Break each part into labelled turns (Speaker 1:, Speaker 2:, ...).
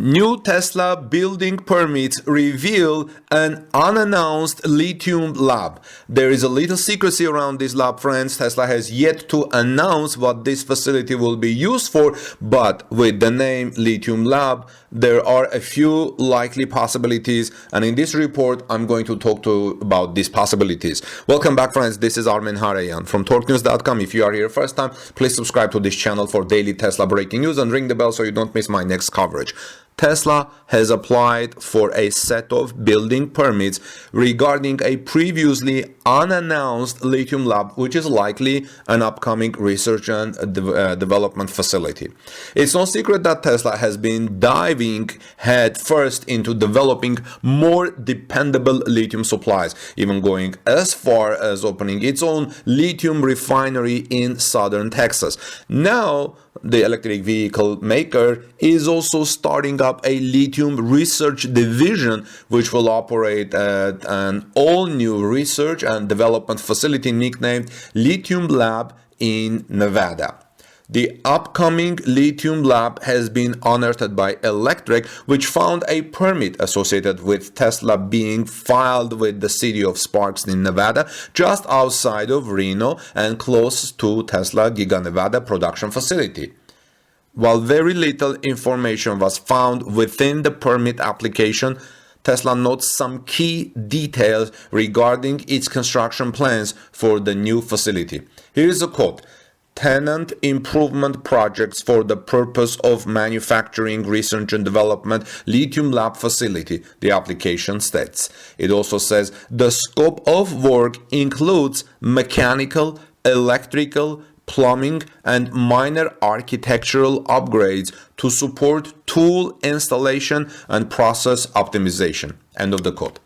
Speaker 1: New Tesla building permits reveal an unannounced lithium lab. There is a little secrecy around this lab, friends. Tesla has yet to announce what this facility will be used for, but with the name Lithium Lab, there are a few likely possibilities, and in this report, I'm going to talk about these possibilities. Welcome back, friends. This is Armen Harayan from TorqueNews.com. If you are here first time, please subscribe to this channel for daily Tesla breaking news and ring the bell so you don't miss my next coverage. Tesla has applied for a set of building permits regarding a previously unannounced lithium lab, which is likely an upcoming research and development facility. It's no secret that Tesla has been diving head first into developing more dependable lithium supplies, even going as far as opening its own lithium refinery in southern Texas. Now, the electric vehicle maker is also starting up a lithium research division, which will operate at an all-new research and development facility nicknamed Lithium Lab in Nevada. The upcoming Lithium Lab has been unearthed by Electric, which found a permit associated with Tesla being filed with the city of Sparks in Nevada, just outside of Reno and close to Tesla Giga Nevada production facility. While very little information was found within the permit application, Tesla notes some key details regarding its construction plans for the new facility. Here is a quote: "Tenant improvement projects for the purpose of manufacturing, research and development, lithium lab facility," the application states. It also says the scope of work includes mechanical, electrical, plumbing, and minor architectural upgrades to support tool installation and process optimization. End of the quote.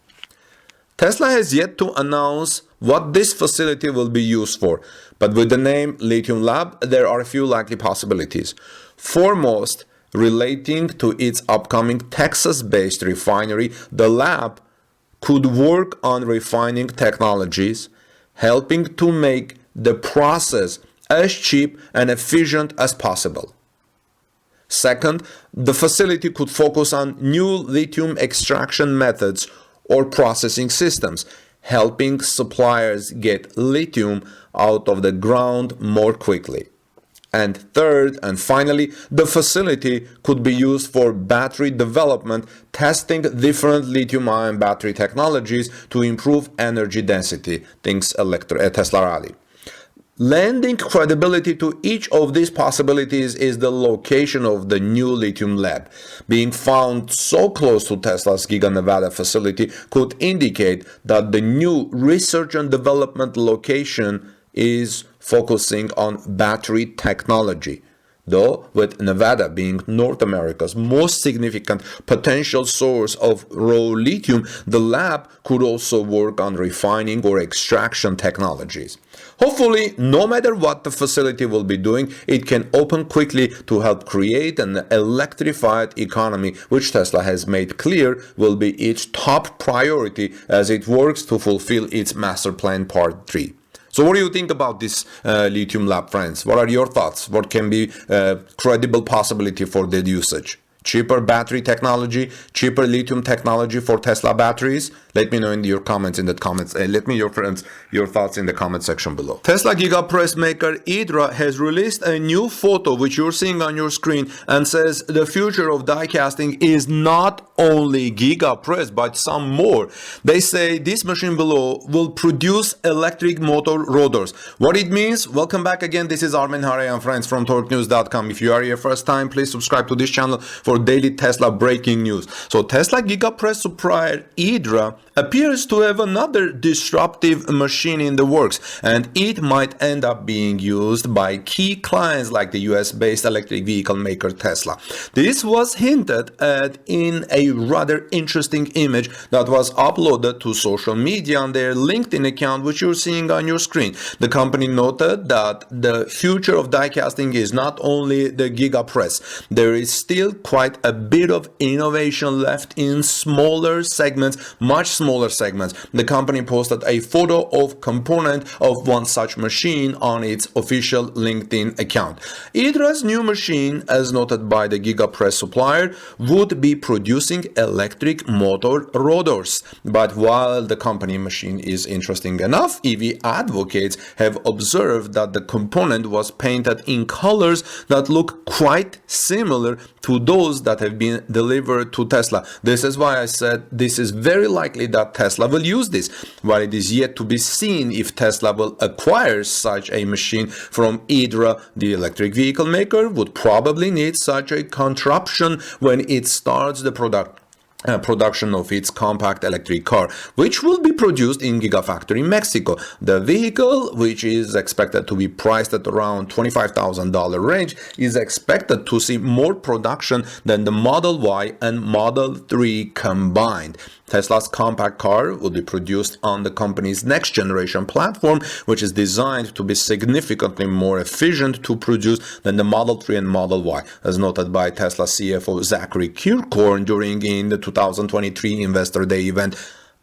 Speaker 1: Tesla has yet to announce what this facility will be used for, but with the name Lithium Lab, there are a few likely possibilities. Foremost, relating to its upcoming Texas-based refinery, the lab could work on refining technologies, helping to make the process as cheap and efficient as possible. Second, the facility could focus on new lithium extraction methods or processing systems, helping suppliers get lithium out of the ground more quickly. And third, and finally, the facility could be used for battery development, testing different lithium-ion battery technologies to improve energy density, thinks Tesla Rally. Lending credibility to each of these possibilities is the location of the new Lithium Lab. Being found so close to Tesla's Giga Nevada facility could indicate that the new research and development location is focusing on battery technology. Though, with Nevada being North America's most significant potential source of raw lithium, the lab could also work on refining or extraction technologies. Hopefully, no matter what the facility will be doing, it can open quickly to help create an electrified economy, which Tesla has made clear will be its top priority as it works to fulfill its Master Plan Part 3. So what do you think about this Lithium Lab, friends? What are your thoughts? What can be a credible possibility for the usage? Cheaper battery technology, cheaper lithium technology for Tesla batteries? Let me know in your comments in the comments. Let me, your friends, your thoughts in the comment section below. Tesla Giga press maker Idra has released a new photo which you're seeing on your screen and says the future of die casting is not only Giga press but some more. They say this machine below will produce electric motor rotors. What it means? Welcome back again. This is Armen Harayan, friends, from TorqueNews.com. If you are here first time, please subscribe to this channel for daily Tesla breaking news. So Tesla Giga press supplier Idra appears to have another disruptive machine in the works, and it might end up being used by key clients like the US-based electric vehicle maker Tesla. This was hinted at in a rather interesting image that was uploaded to social media on their LinkedIn account, which you're seeing on your screen. The company noted that the future of die casting is not only the Giga press. There is still quite quite a bit of innovation left in smaller segments, much smaller segments. The company posted a photo of component of one such machine on its official LinkedIn account. Idra's new machine, as noted by the Giga press supplier, would be producing electric motor rotors. But while the company machine is interesting enough, EV advocates have observed that the component was painted in colors that look quite similar to those that have been delivered to Tesla. This is why I said this is very likely that Tesla will use this. While it is yet to be seen if Tesla will acquire such a machine from Idra, the electric vehicle maker would probably need such a contraption when it starts the production of its compact electric car, which will be produced in Gigafactory, Mexico. The vehicle, which is expected to be priced at around $25,000 range, is expected to see more production than the Model Y and Model 3 combined. Tesla's compact car will be produced on the company's next generation platform, which is designed to be significantly more efficient to produce than the Model 3 and Model Y, as noted by Tesla CFO Zachary Kirkhorn during the 2023 Investor Day event.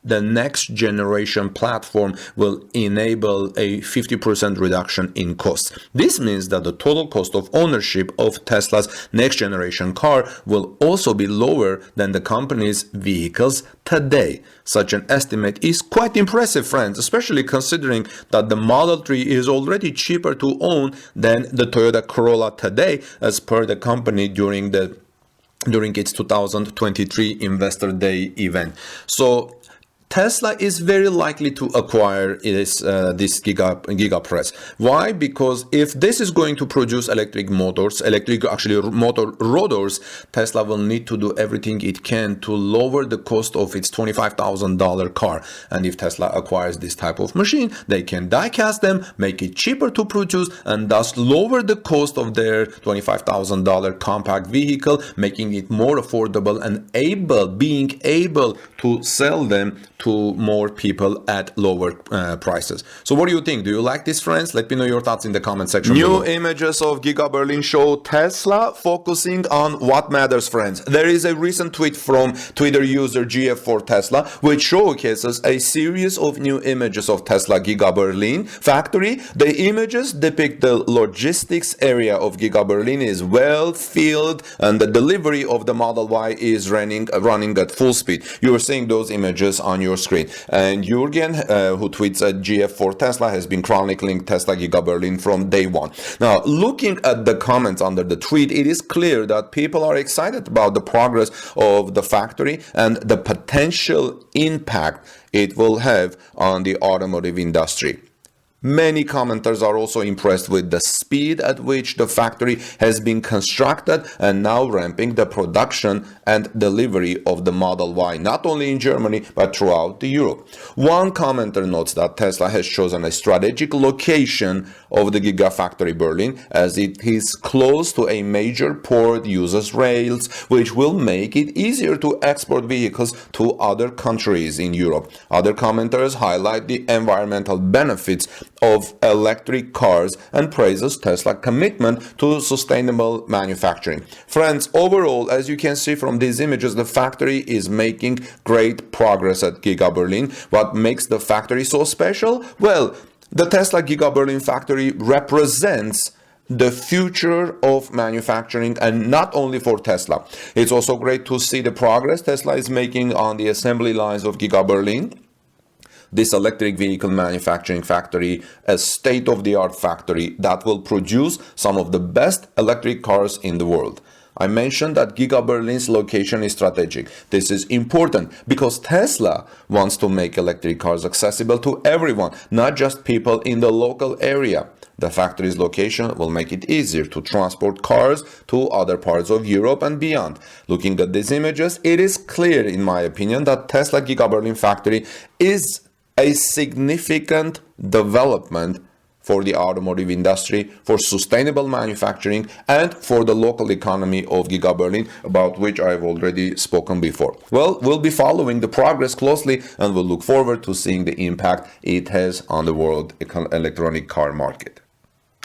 Speaker 1: The next generation platform will enable a 50% reduction in costs. This means that the total cost of ownership of Tesla's next generation car will also be lower than the company's vehicles today. Such an estimate is quite impressive, friends, especially considering that the Model 3 is already cheaper to own than the Toyota Corolla today, as per the company during its 2023 Investor Day event. So Tesla is very likely to acquire this Giga press. Why? Because if this is going to produce electric motor rotors, Tesla will need to do everything it can to lower the cost of its $25,000 car. And if Tesla acquires this type of machine, they can die cast them, make it cheaper to produce, and thus lower the cost of their $25,000 compact vehicle, making it more affordable and being able to sell them to more people at lower prices. So what do you think? Do you like this, friends? Let me know your thoughts in the comment section below. New images of Giga Berlin show Tesla focusing on what matters, friends. There is a recent tweet from Twitter user GF4Tesla, which showcases a series of new images of Tesla Giga Berlin factory. The images depict the logistics area of Giga Berlin is well filled, and the delivery of the Model Y is running at full speed. You are seeing those images on your screen. And Jürgen, who tweets at GF4Tesla, has been chronicling Tesla Giga Berlin from day one. Now, looking at the comments under the tweet, it is clear that people are excited about the progress of the factory and the potential impact it will have on the automotive industry. Many commenters are also impressed with the speed at which the factory has been constructed and now ramping the production and delivery of the Model Y, not only in Germany, but throughout Europe. One commenter notes that Tesla has chosen a strategic location of the Gigafactory Berlin, as it is close to a major port, uses rails, which will make it easier to export vehicles to other countries in Europe. Other commenters highlight the environmental benefits of electric cars and praises Tesla's commitment to sustainable manufacturing. Friends, overall, as you can see from these images, the factory is making great progress at Giga Berlin. What makes the factory so special? Well, the Tesla Giga Berlin factory represents the future of manufacturing, and not only for Tesla. It's also great to see the progress Tesla is making on the assembly lines of Giga Berlin. This electric vehicle manufacturing factory, a state-of-the-art factory that will produce some of the best electric cars in the world. I mentioned that Giga Berlin's location is strategic. This is important because Tesla wants to make electric cars accessible to everyone, not just people in the local area. The factory's location will make it easier to transport cars to other parts of Europe and beyond. Looking at these images, it is clear, in my opinion, that Tesla Giga Berlin factory is a significant development for the automotive industry, for sustainable manufacturing, and for the local economy of Giga Berlin, about which I've already spoken before. Well, we'll be following the progress closely, and we'll look forward to seeing the impact it has on the world electronic car market.